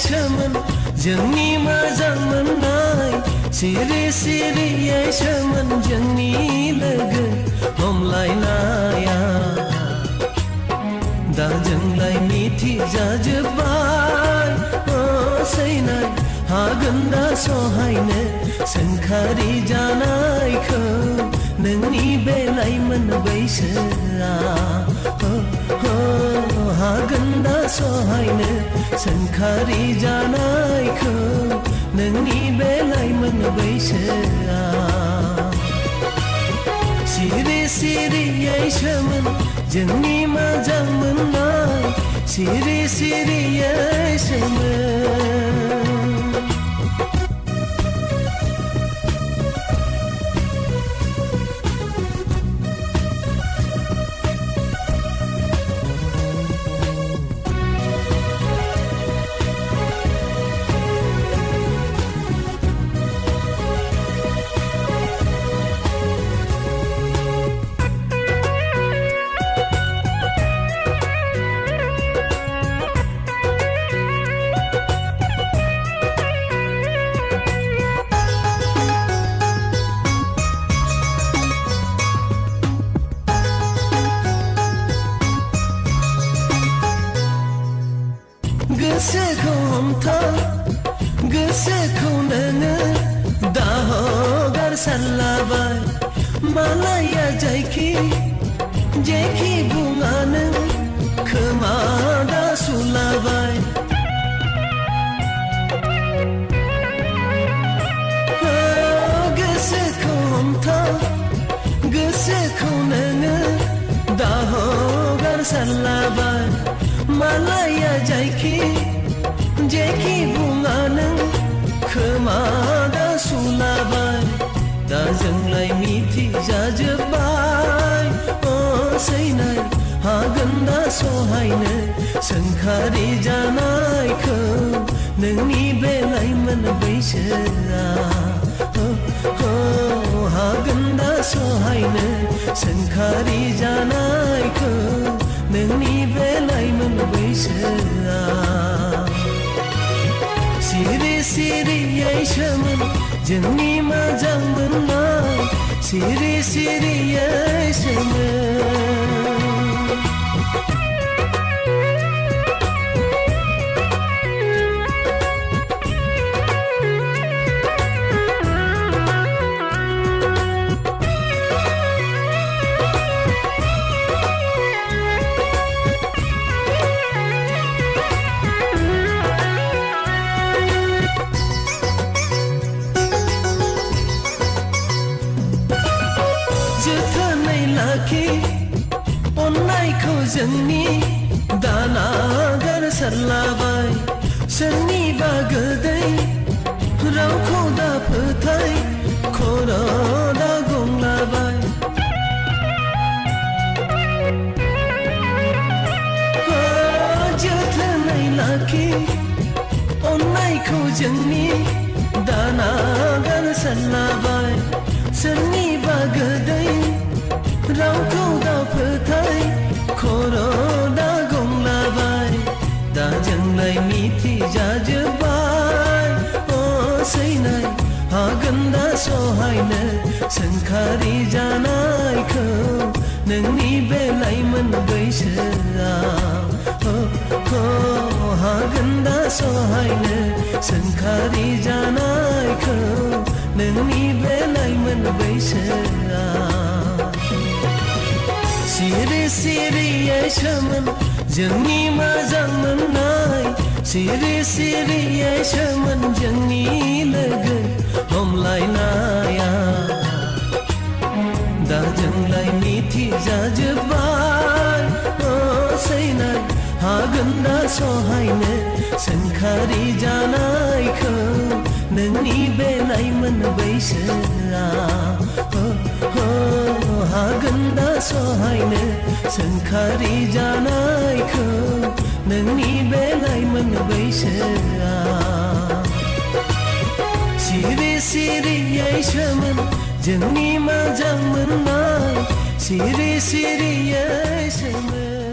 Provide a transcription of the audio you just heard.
सोमोन जोंनि मोजां मोननाय सिरि सिरियै सोमोन जोंनि लोगो हमलायनाया दा जोंलाय मिथिजाजोब्बाय सैनाय हागोन दा सहायनो सोंखारि जानायखौ नोंनि बे लाइमोन बैसोआ हागोन दा सहायनो सोंखारि जानायखौ नोंनि बे लाइमोन बैसोआ सिरि सिरियै सोमोन जोंनि मोजां मोननाय सिरि सिरियै सोमोन गोसोखौ हमथा गोसोखौ नोङो दा हगारसारलाबाय मालाया जायखि जेखि बुङा नों खोमा दा सुलाबाय गोसोखौ हमथा गोसोखौ नोङो दा हगारसारलाबाय मालाया जायखि जेखि बुङा नों खोमा दा सुलाबाय दा जोंलाय मिथिजाजोब्बाय सैनाय हागोन दा सहायनो सोंखारि जानायखौ नोंनि बे लाइमोन बैसोआ हागोन दा सहायनो सोंखारि जानायखौ नोंनि बे लाइमोन बैसोआ सिरि सिरियै सोमोन जोंनि मोजां मोननाय सिरि सिरियै सोमोन जोथोनै लाखि अननायखौ जोंनि दा नागारसारलाबाय सोरनिबा गोदै रावखौ दा फोथाय खर' दा गंलाबाय जोथोनै लाखि अननायखौ जोंनि दा नागारसारलाबाय सोरनिबा गोदै रावखौ दा फोथाय खर' दा गंलाबाय दा जोंलाय मिथिजाजोब्बाय सैनाय हागोन दा सहायनो सोंखारि जानायखौ नोंनि बे लाइमोन बैसोआ हागोन दा सहायनो सोंखारि जानायखौ नोंनि बे लाइमोन बैसोआ सिरि सिरियै सोमोन जोंनि मोजां मोननाय सिरि सिरियै सोमोन जोंनि लोगो हमलायनाया दा जोंलाय मिथिजाजोब्बाय सैनाय हागोन दा सहायनो सोंखारि जानायखौ नोंनि बे लाइमोन बैसोआ हागोन दा सहायनो सोंखारि जानायखौ नोंनि बे लाइमोन बैसोआ सिरि सिरियै सोमोन जोंनि मोजां मोननाय सिरि सिरियै सोमोन